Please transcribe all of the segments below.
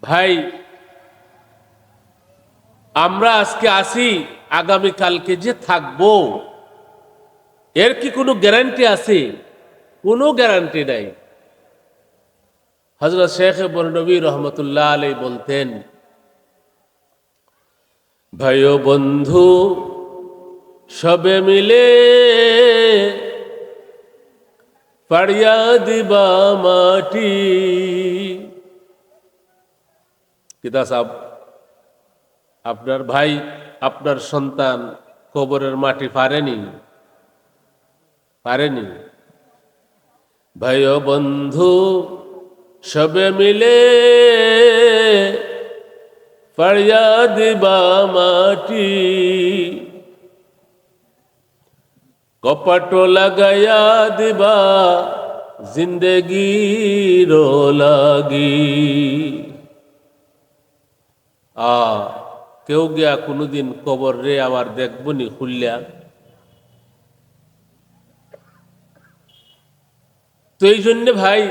ভাই, আমরা আজকে আসি, আগামী কালকে যে থাকবো এর কি কোনো গ্যারান্টি আছে? কোনো গ্যারান্টি নাই। হযরত শেখ বরনবী রহমতুল্লাহ আলাইহি বলতেন, ভাই ও বন্ধু সবে মিলে পাড়িয়া দিবা মাটি। কিতা সাহেব, আপনার ভাই, আপনার সন্তান কবরের মাটি পারেনি? ভাই ও বন্ধু সবে মিলে পাড়িয়া দিবা মাটি, কপাট লাগাইয়া দিবা জিন্দেগির লাগি। কেউ গিয়া কোনোদিন কবর রে আবার দেখবনি খুললিয়া? তো এই জন্য ভাই,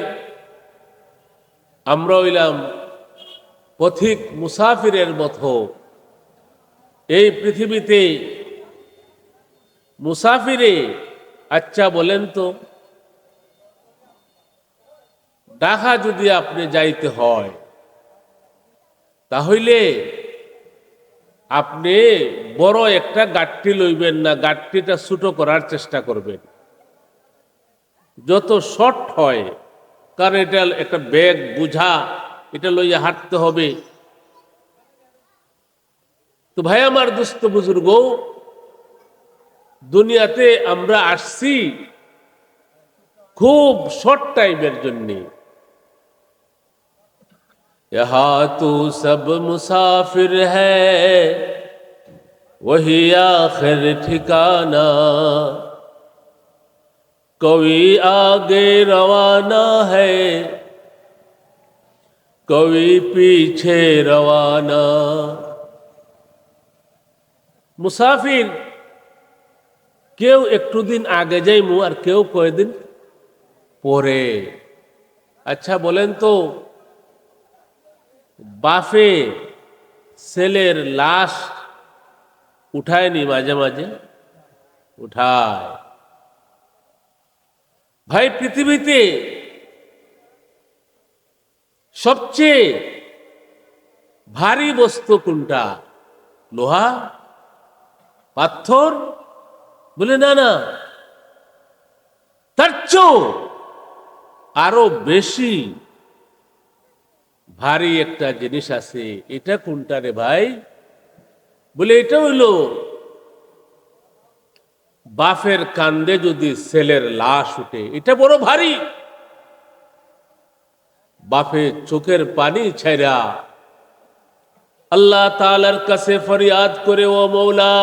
আমরা হইলাম পথিক মুসাফিরের মতো এই পৃথিবীতে। মুসাফিরে, আচ্ছা বলেন তো, ঢাকা যদি আপনি যাইতে হয় তাহলে আপনি বড় একটা গাড়ি লইবেন না, গাড়িটা ছোট করার চেষ্টা করবেন যত শর্ট হয়, কারণ এটা একটা ব্যাগ বুঝা, এটা লইয়া হাঁটতে হবে। তো ভাই আমার দুস্থ বুজুর্গ, দুনিয়াতে আমরা আসছি খুব শর্ট টাইমের জন্যে। यहाँ तो सब मुसाफिर है वही आखिर ठिकाना, कोई आगे रवाना है कोई पीछे रवाना। মুসাফির, কেউ একটু দিন আগে যাইমু আর কেউ কয়েকদিন পরে। আচ্ছা বলেন তো, বাফে ছেলের লাশ উঠায়নি? মাঝে মাঝে উঠায়। ভাই, পৃথিবীতে সবচেয়ে ভারী বস্তু কোনটা? লোহা, পাথর? বলে না না, তার চেয়েও আরো বেশি ভারী একটা জিনিস আছে। এটা কোনটা রে ভাই? বলে এটা হইল বাফের কান্দে যদি ছেলের লাশ উঠে, এটা বড় ভারী। বাফে চোখের পানি ছাইরা আল্লাহ তাআলার কাছে ফরিয়াদ করে, ও মৌলা,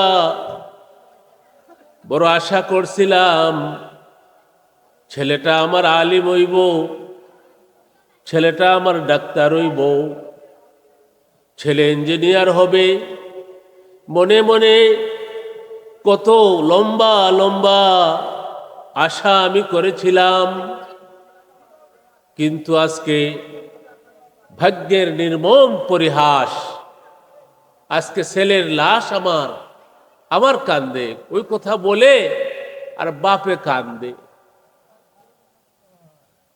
বড় আশা করছিলাম ছেলেটা আমার আলিম হইব, ছেলেটা আমার ডাক্তার হইব, ছেলে ইঞ্জিনিয়ার হবে। মনে মনে কত লম্বা লম্বা আশা আমি করেছিলাম, কিন্তু আজকে ভাগ্যের নির্মম পরিহাস, আজকে ছেলের লাশ আমার কান্দে। ওই কথা বলে আর বাপে কান্দে।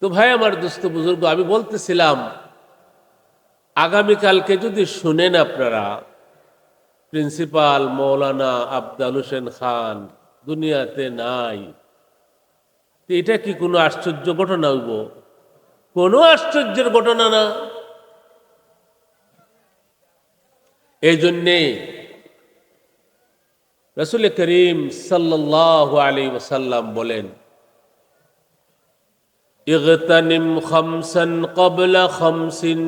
তো ভাই আমার দোস্ত বুজুর্গ, আমি বলতেছিলাম, আগামীকালকে যদি শুনেন আপনারা, প্রিন্সিপাল মৌলানা আফজাল হোসেন খান দুনিয়াতে নাই, এটা কি কোনো আশ্চর্য ঘটনা হইব? কোনো আশ্চর্যের ঘটনা না। এই জন্যে রাসূল করিম সাল্লাল্লাহু আলাইহি ওয়াসাল্লাম বলেন, ইগতানিম খামসান ক্বাবলা খামসিন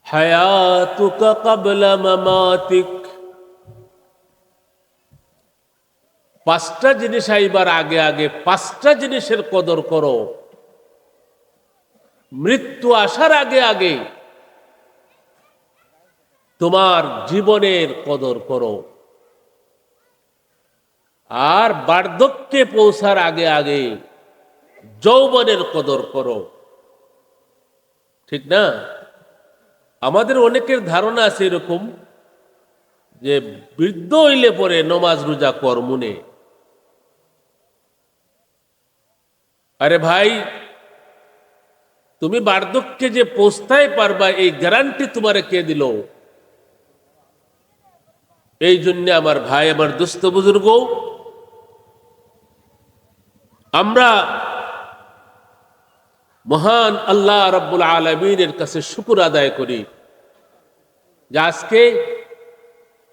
হায়াতুকা ক্বাবলা মামাতিক। পাঁচটা জিনিস আইবার আগে আগে পাঁচটা জিনিসের কদর করো। মৃত্যু আসার আগে আগে তোমার জীবনের কদর করো, আর বার্ধক্যে পৌঁছার আগে আগে যৌবনের কদর করো। ঠিক না? আমাদের অনেকের ধারণা আছে এরকম যে বৃদ্ধ হইলে পরে নমাজ রোজা কর্মনে। আরে ভাই, তুমি বার্ধক্যে যে পৌঁছতে পারবা এই গ্যারান্টি তোমারে কে দিল? এই জন্য আমার ভাই, আমার দোস্ত বুজুর্গ, আমরা মহান আল্লাহ রাব্বুল আলামিনের কাছে শুকর আদায় করি যে আজকে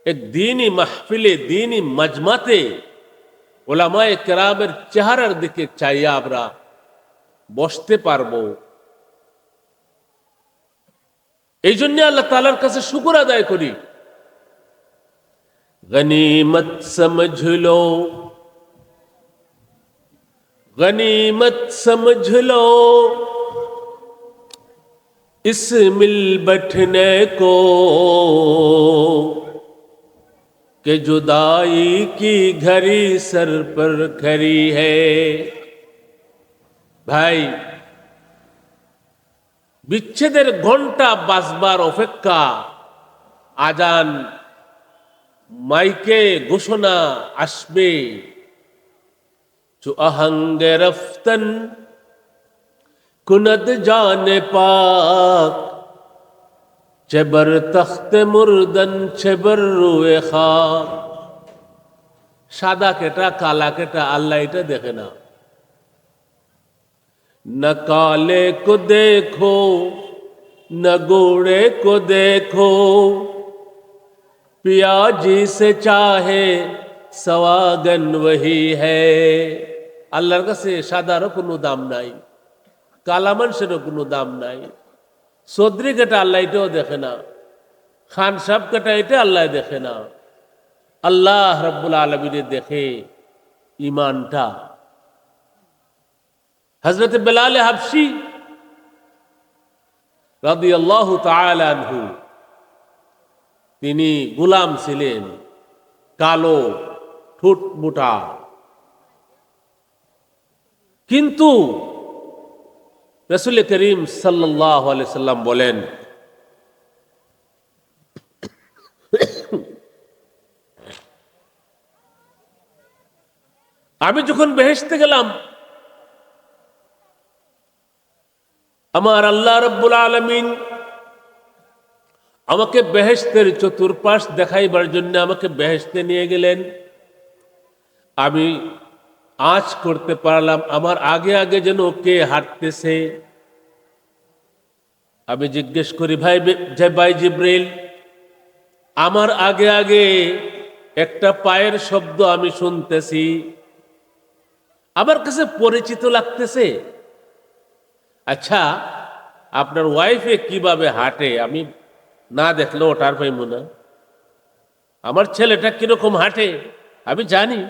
এক দ্বীনি মাহফিলে, দ্বীনি মাজমাতে উলামায়ে কেরামের চেহারার দিকে চাইয়া আমরা বসতে পারবো। এই জন্য আল্লাহ তাআলার কাছে শুকর আদায় করি। গনিমত সমঝ লো, गनीमत समझ लो इस मिल बैठने को कि जुदाई की घड़ी सर पर खड़ी है। भाई, বিচ্ছেদের ঘন্টা বাজবার অপেক্ষা, আজান মাইকে ঘোষণা আসবে, जो आहंग रफ्तन कुनद जाने पाक चबर तख्त मुर्दन चबर रुए खाक। সাদা কেটা কালা কেটা আল্লাহ এটা দেখে না। न काले को देखो न गोरे को देखो, पिया जी से चाहे সওয়াগন ওহি হ্যায়। আল্লাহর কাছে সাদারও কোনো দাম নাই, কালা মানুষেরও কোনো দাম নাই। চৌধুরী কেটা আল্লাহ এটাও দেখে না, খান সাহেব কেটা এটা আল্লাহ দেখে না। আল্লাহ রাব্বুল আলামিনের দেখে ইমানটা। হযরত বেলাল হাবশী রাদিয়াল্লাহু তাআলা আনহু, তিনি গোলাম ছিলেন, কালো, ঠোঁট মোটা, কিন্তু রাসূল করিম সাল্লাল্লাহু আলাইহি সাল্লাম বলেন, আমি যখন বেহেশতে গেলাম, আমার আল্লাহ রাব্বুল আলামিন আমাকে বেহেশতের চতুর্পাশ দেখাইবার জন্য আমাকে বেহেশতে নিয়ে গেলেন। আমি আঁচ করতে পারলাম আমার আগে আগে যেন কে হাঁটতেছে। আমি জিজ্ঞেস করি, ভাই জিব্রাইল, আমার আগে আগে একটা পায়ের শব্দ আমি শুনতেছি, আমার কাছে পরিচিত লাগতেছে। আচ্ছা, আপনার ওয়াইফে কিভাবে হাঁটে আমি না দেখলে ওটার পাইব না? আমার ছেলেটা কিরকম হাঁটে আমি জানি।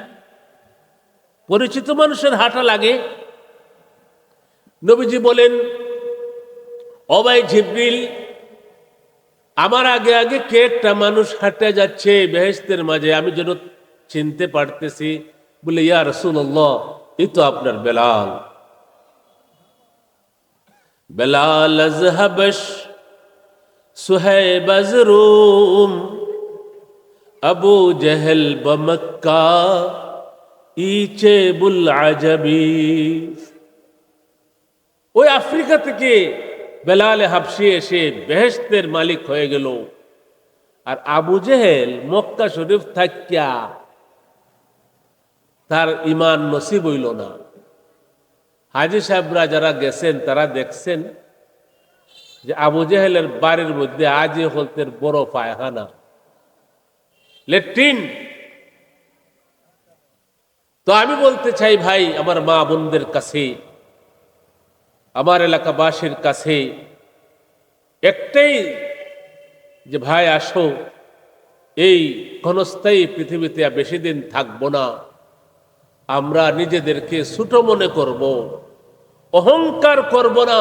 পরিচিত মানুষের হাঁটা লাগে। নবীজি বলেন, ও ভাই জিবরিল, আমার আগে আগে কে একটা মানুষ হাঁটে যাচ্ছে বেহেশতের মাঝে, আমি যেন চিনতে পারতেছি। বলে, ইয়া রাসূলুল্লাহ, এই তো আপনার বেলাল। বেলাল আজ হাবশ সুহাইব আজ রুম, আবু জেহেল বমক্কা ইচে বুল আজবি। ওই আফ্রিকা থেকে বেলাল হাবশী এসে বেহেশতের মালিক হয়ে গেল, আর আবু জেহেল মক্কা শরীফ থাকিয়া তার ইমান নসিব হইল না। হাজী সাহেবরা যারা গেছেন তারা দেখছেন যে আবু জেহেলের বাড়ির মধ্যে আজই হলতের বড় পায়খানা, লেট্রিন। তো আমি বলতে চাই ভাই, আমার মা বোনদের কাছে, আমার এলাকাবাসীর কাছে একটাই যে ভাই আসো, এই ক্ষণস্থায়ী পৃথিবীতে বেশি দিন থাকবো না। আমরা নিজেদেরকে ছোট মনে করব, অহংকার করব না।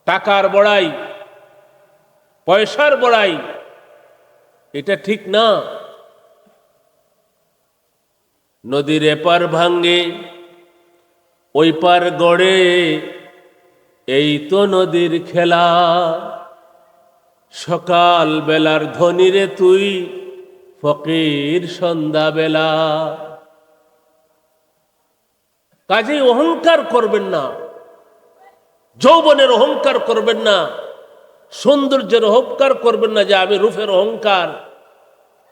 টাকার বড়াই, পয়সার বড়াই, এটা ঠিক না। নদীর এপার ভাঙ্গে ওই পার গড়ে, এই তো নদীর খেলা, সকাল বেলার ধনী রে তুই, ফকির সন্ধ্যা বেলা। কাজেই অহংকার করবেন না, যৌবনের অহংকার করবেন না, সৌন্দর্যের অহংকার করবেন না যে আমি রূপের অহংকার,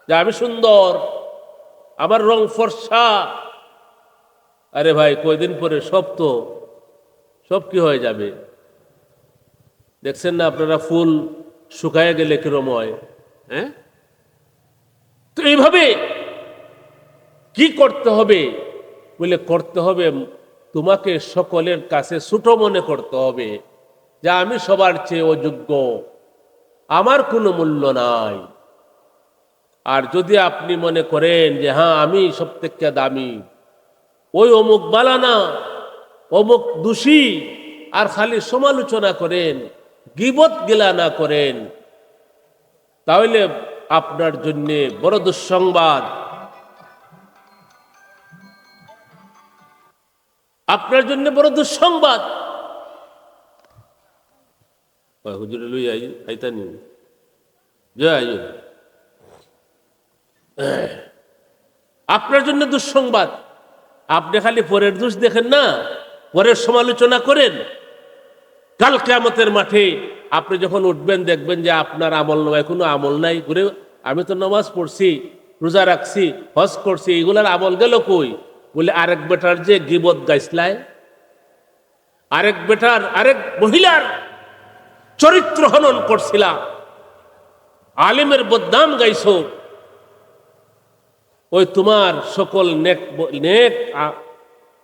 যে আমি সুন্দর, আমার রং ফর্সা। আরে ভাই, কয়দিন পরে সব কি হয়ে যাবে? দেখছেন না আপনারা, ফুল শুকায় গেলে কিরম হয়? হ্যাঁ, তো এইভাবে কি করতে হবে? বলে করতে হবে, তোমাকে সকলের কাছে ছোট মনে করতে হবে যে আমি সবার চেয়ে অযোগ্য, আমার কোনো মূল্য নাই। আর যদি আপনি মনে করেন যে হ্যাঁ আমি সব থেকে দামি, ওই অমুক বালানা, অমুক দোষী, আর খালি সমালোচনা করেন, গীবত গিলা না করেন, তাহলে আপনার জন্য বড় দুঃসংবাদ। আপনার জন্য বড় দুঃসংবাদ। হুজুরে লই আইতানি জয়, আপনার জন্য দুঃসংবাদ। আপনি খালি পরের দোষ দেখেন না, পরের সমালোচনা করেন। কাল কিয়ামতের মাঠে আপনি যখন উঠবেন, দেখবেন যে আপনার আমল নামায় কোনো আমল নাই। ঘুরে আমি তো নামাজ পড়ছি, রোজা রাখছি, হজ করছি, এগুলার আমল গেল কই? বলে আরেক বেটার যে গীবত গাইছলাই, আরেক মহিলার চরিত্র হনন করছিলা, আলিমের বদনাম গাইছো, ওই তোমার সকল নেক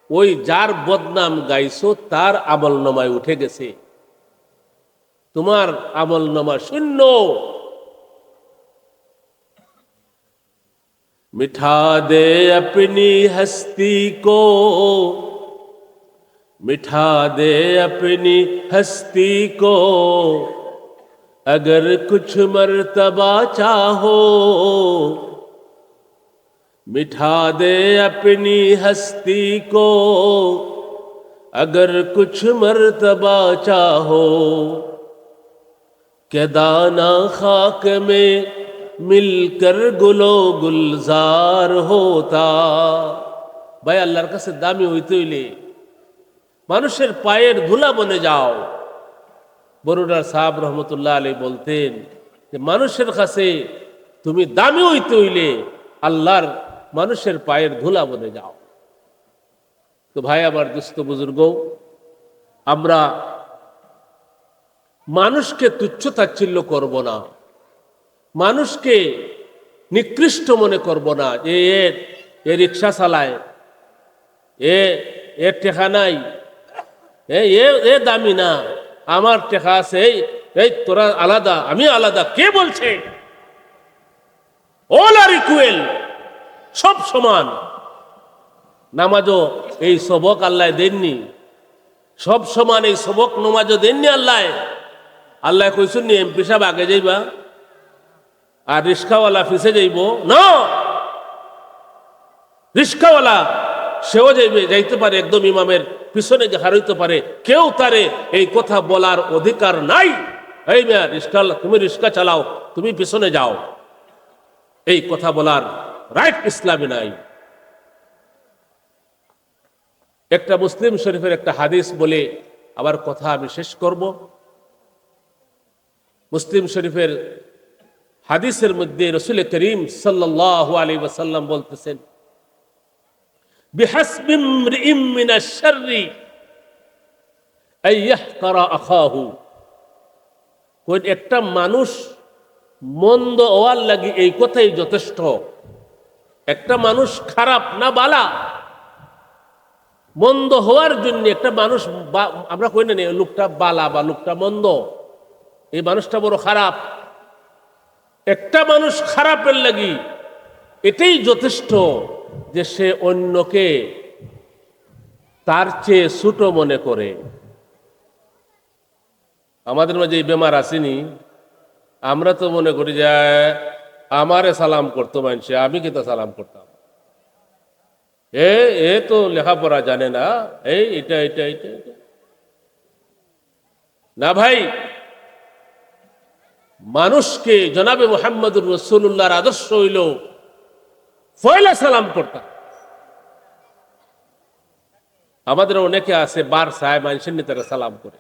ওই যার বদনাম গাইছো তার আমল নামায় উঠে গেছে, তোমার আমল নামা শূন্য। मिठा दे अपनी हस्ती को, मिठा दे अपनी हस्ती को, अगर कुछ मर्तबा चाहो, मिठा दे अपनी हस्ती को, अगर कुछ मर्तबा चाहो, के दाना खाक में মিলকর গুলো গুলজার হোতা। ভাই, আল্লাহর কাছে দামি হইতে হইলে মানুষের পায়ের ধুলা বনে যাও। বরুডার সাহাব রহমতুল্লাহ আলাইহি বলতেন যে মানুষের কাছে তুমি দামি হইতে হইলে আল্লাহর মানুষের পায়ের ধুলা বনে যাও। তো ভাই আমার দুস্থ বুজুর্গ, আমরা মানুষকে তুচ্ছ তাচ্ছিল্য করব না, মানুষকে নিকৃষ্ট মনে করব না। এ রিক্সা চালায়, এ টেকা নাই, এ দামি না, আমার টেকা আছে, এই তোরা আলাদা, আমি আলাদা। কে বলছে? অল আর ইকুয়াল, সব সমান। নামাজও এই সবক আল্লাহ দেননি, সব সমান এই সবক নামাজও দেননি আল্লাহ। আল্লাহ কইছেন নি এমপি সাহেব আগে যাইবা আর রিস্কাওয়ালা ফিসে যাইব না। রিস্কাওয়ালা সেও যাইতে পারে, একদম ইমামের পিছনে হারাইতে পারে, কেউ তারে এই কথা বলার অধিকার নাই। এই মিয়া রিস্কাওয়ালা, তুমি রিস্কা চালাও, তুমি পিছনে যাও, এই কথা বলার রাইট ইসলামে নাই। একটা মুসলিম শরীফের একটা হাদিস বলে আবার কথা আমি শেষ করব। মুসলিম শরীফের হাদিসের মধ্যে রাসূল করিম সাল্লাল্লাহু আলাইহি ওয়াসাল্লাম বলতেছেন, বিহাসবি ইমরিইম মিনাশ শাররি আইয়াহকারা আখাহু। কোন একটা মানুষ মন্দ হওয়ার লাগি এই কথাই যথেষ্ট। একটা মানুষ খারাপ না বালা, মন্দ হওয়ার জন্য একটা মানুষ, আমরা কই না লোকটা বালা বা লোকটা মন্দ, এই মানুষটা বড় খারাপ। একটা মানুষ খারাপের লাগি এটাই যথেষ্ট যে সে অন্যকে তার চেয়ে ছোট মনে করে। আমাদের মাঝে এই বেমার আসেনি, আমরা তো মনে করি যে আমারে সালাম করতো মানুষে, আমি কি তা সালাম করতাম, এ তো লেখাপড়া জানে না, এটা এটা এটা এটা। না ভাই, মানুষকে জনাবে মুহাম্মদুর রাসূলুল্লাহর আদর্শ হইল পয়লা সালাম করতাম। আমাদের অনেকে আছে বার সাহেব মানুষের নেতারা সালাম করে।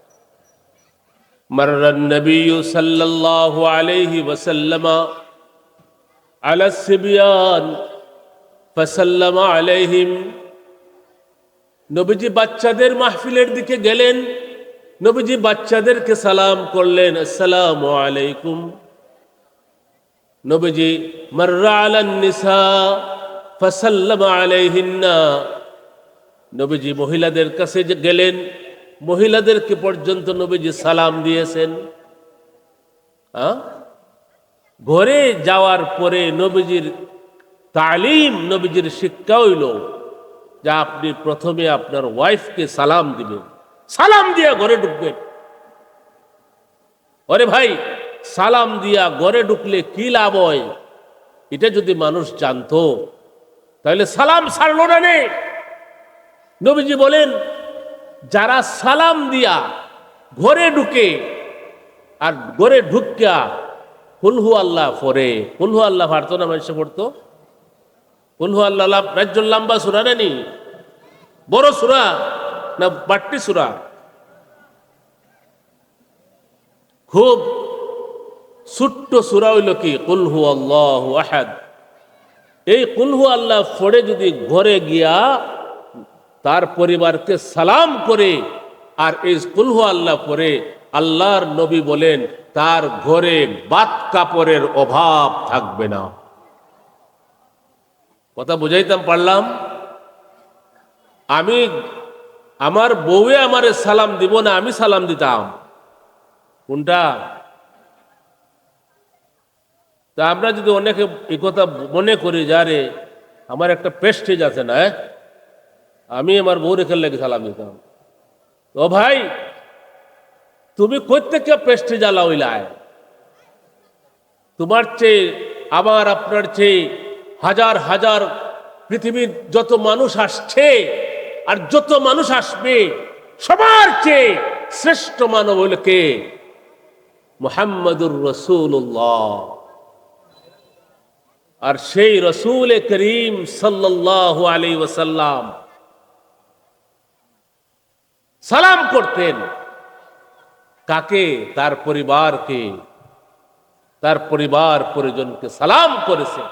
মাররান নবী সাল্লাল্লাহু আলাইহি ওয়াসাল্লাম আলা সিবিয়ান ফাসাল্লামা আলাইহিম। নবীজি বাচ্চাদের মাহফিলের দিকে গেলেন, নবীজি বাচ্চাদেরকে সালাম করলেন, আসসালামু আলাইকুম। নবীজি মাররা আলান নিসা ফাসাল্লামা আলাইহিন্না। নবীজি মহিলাদের কাছে গেলেন, মহিলাদেরকে পর্যন্ত নবীজি সালাম দিয়েছেন। ঘরে যাওয়ার পরে নবীজির তালিম, নবীজির শিক্ষা হইল যে আপনি প্রথমে আপনার ওয়াইফকে সালাম দিবেন, সালাম দিয়া ঘরে ঢুকবেন। ওরে ভাই, সালাম দিয়া ঘরে ঢুকলে কি লাভ হয়, এটা যদি মানুষ জানতো তাহলে সালাম ছাড়লো না নে। নবীজি বলেন, যারা সালাম দিয়া ঘরে ঢুকে আর ঘরে ঢুকিয়া কুলহু আল্লাহ পড়ে, কুলহু আল্লাহ পারতো না মানুষে পড়তো? কুলহু আল্লাহ রাজ্যুল লম্বা সূরা নানি, বড় সূরা না বাট্টি সূরা? খুব ছোট্ট সূরা হইল কি কুলহু আল্লাহু আহাদ। এই কুলহু আল্লাহ পড়ে যদি ঘরে গিয়া তার পরিবারকে সালাম করে আর এই কুলহু আল্লাহ পড়ে, আল্লাহর নবী বলেন তার ঘরে বাত কাপড়ের অভাব থাকবে না। কথা বুঝাইতাম পারলাম? আমি আমার বউয়ে আমারে সালাম দিব না, আমি সালাম দিতাম, কোনটা? তা আমরা যদি অনেকে এই কথা মনে করি, যারে আমার একটা প্রেস্টিজ আছে না, আমি আমার বউ রেখে লেগে সালাম দিতাম, তো ভাই তুমি কোত্থেকে প্রেস্টিজ আলা হইলায়? তোমার চেয়ে, আমার আপনার চেয়ে হাজার হাজার পৃথিবীর যত মানুষ আসছে আর যত মানুষ আসবে, সবার চেয়ে শ্রেষ্ঠ মানব হইল কে? মুহাম্মদুর রাসূলুল্লাহ। আর সেই রাসূল করিম সাল্লাল্লাহু আলাইহি ওয়াসাল্লাম সালাম করতেন কাকে? তার পরিবারকে, তার পরিবার পরিজনকে সালাম করেছে।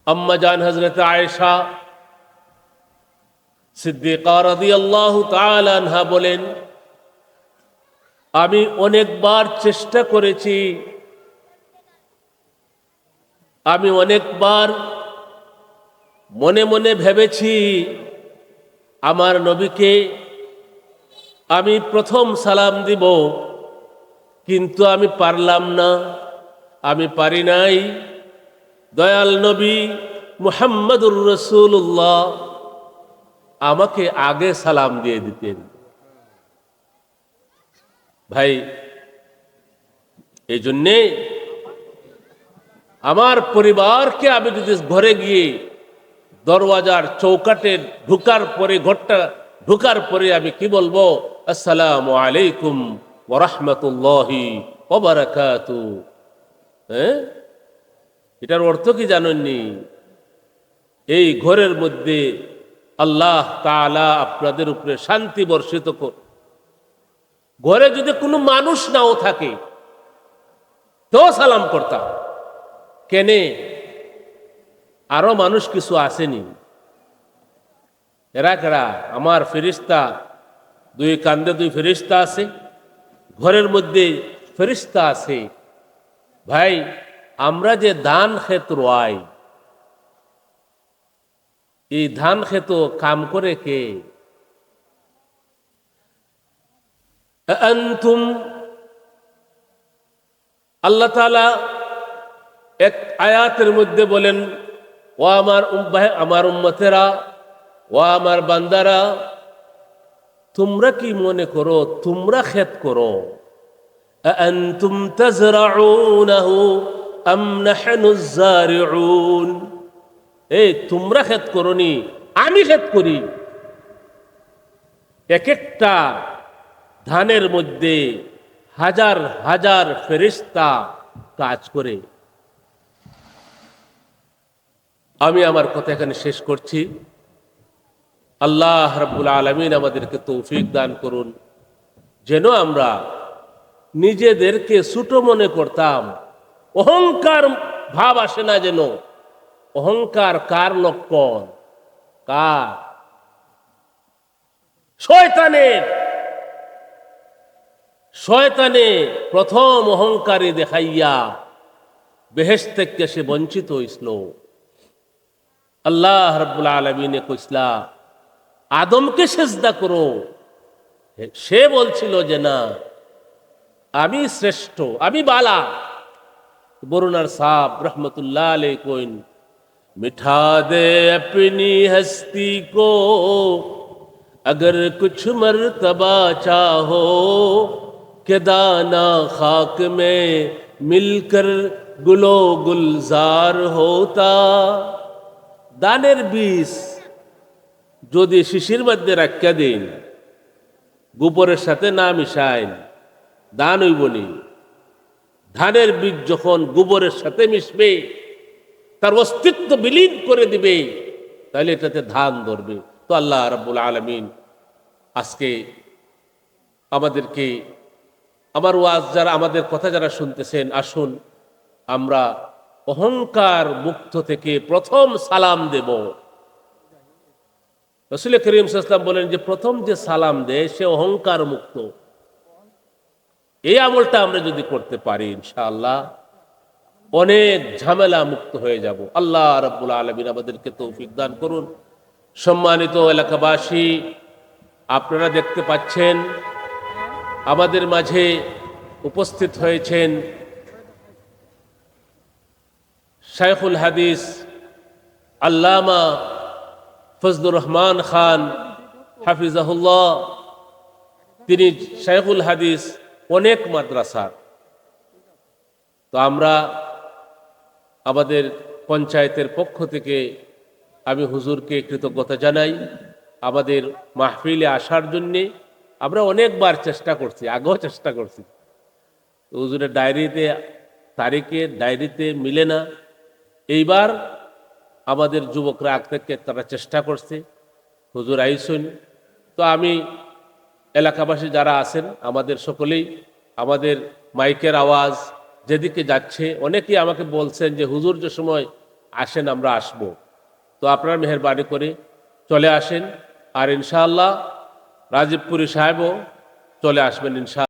আম্মা জান হযরত আয়েশা সিদ্দিকা রাদিয়াল্লাহু তাআলা আনহা বলেন, আমি অনেকবার চেষ্টা করেছি, আমি অনেকবার মনে মনে ভেবেছি আমার নবীকে আমি প্রথম সালাম দিব, কিন্তু আমি পারলাম না, আমি পারি নাই। দয়াল নবী মুহাম্মদুর রাসূলুল্লাহ আমাকে আগে সালাম দিয়ে দিতেন। ভাই, এই জন্যে আমার পরিবারকে আমি যদি ঘরে গিয়ে দরওয়াজার চৌকাটে ঢুকার পরে, ঘরটা ঢুকার পরে আমি কি বলবো? আসসালামু আলাইকুম ওয়া রাহমাতুল্লাহি ওয়া বারাকাতুহু। এটার অর্থ কি জানেননি? এই ঘরের মধ্যে আল্লাহ তাআলা আপনাদের উপরে শান্তি বর্ষিত কর। ঘরে যদি কোনো মানুষ নাও থাকে তো সালাম করতাম। কেনে? আরো মানুষ কিছু আসেনি, এরা কারা? আমার ফেরেশতা, দুই কান্দে দুই ফেরেশতা আছে, ঘরের মধ্যে ফেরেশতা আছে। ভাই, আমরা যে ধান ক্ষেত রোয়াই, এই ধান ক্ষেত কাম করে কে? আনতুম, আল্লাহ তাআলা এক আয়াতের মধ্যে বলেন, ও আমার উম্মতেরা, ও আমার বান্দারা, তোমরা কি মনে করো তোমরা ক্ষেত করো? আনতুম তাজরাউনাহু আম নাহনুজ জারিউন। এই তোমরা ক্ষেত করনি, আমি ক্ষেত করি। এক একটা ধানের মধ্যে হাজার হাজার ফেরেশতা কাজ করে। আমি আমার কথা এখানে শেষ করছি। আল্লাহ রাব্বুল আলামিন আমাদেরকে তৌফিক দান করুন, যেন আমরা নিজেদেরকে ছোট মনে করতাম, অহংকার ভাব আসে না যেন। অহংকার কার লক্ষণ? কার? শয়তানের। শয়তানে প্রথম অহংকারী দেখাইয়া বেহেশত থেকে সে বঞ্চিত হইছিল। আল্লাহ রাব্বুল আলামিনে কইসলা আদমকে সেজদা করো, সে বলছিল যে না, আমি শ্রেষ্ঠ, আমি বালা। বরুণার সাহেব রহমতুল্লাহ আলাইহি কইন, मिठा दे अपनी हस्ती को अगर कुछ मर्तबा चाहो कि दाना खाक में मिलकर गुलो गुलजार होता। दानेर बीज যদি শিশির মধ্যে রাখিয়া দেন, গোবরের সাথে না মিশাইন, দান হইবনি। ধানের বীজ যখন গোবরের সাথে মিশবে, তার অস্তিত্ব বিলীন করে দিবে, তাহলে এটাতে ধান ধরবে। তো আল্লাহ রাব্বুল আলামিন আজকে আমাদেরকে, আমার ওয়াজ যারা, আমাদের কথা যারা শুনতেছেন, আসুন আমরা অহংকার মুক্ত থেকে প্রথম সালাম দেব। রাসূল করিম সাল্লাল্লাহু আলাইহি ওয়াসাল্লাম বলেন যে প্রথম যে সালাম দেয় সে অহংকার মুক্ত। এই আমলটা আমরা যদি করতে পারি, ইনশাআল্লাহ অনেক ঝামেলা মুক্ত হয়ে যাব। আল্লাহ রাব্বুল আলামিন আমাদেরকে তৌফিক দান করুন। সম্মানিত এলাকাবাসী, আপনারা দেখতে পাচ্ছেন আমাদের মাঝে উপস্থিত হয়েছেন শাইখুল হাদিস আল্লামা ফজলুর রহমান খান হাফিজাহুল্লাহ। তিনি শাইখুল হাদিস অনেক মাদ্রাসার। তো আমরা আমাদের পঞ্চায়েতের পক্ষ থেকে আমি হুজুরকে কৃতজ্ঞতা জানাই। আমাদের মাহফিলে আসার জন্যে আমরা অনেকবার চেষ্টা করছি, আগেও চেষ্টা করছি। হুজুরের ডায়েরিতে, তারিখের ডায়েরিতে মিলে না। এইবার আমাদের যুবকরা আগ থেকে তারা চেষ্টা করছে, হুজুর আইসুন। তো আমি এলাকাবাসী যারা আছেন আমাদের সকলেই, আমাদের মাইকের আওয়াজ যেদিকে যাচ্ছে, অনেকেই আমাকে বলছেন যে হুজুর যে সময় আসেন আমরা আসব। তো আপনারা মেহেরবানি করে চলে আসেন। আর ইনশাআল্লাহ রাজীবপুরী সাহেবও চলে আসবেন ইনশাআল্লাহ।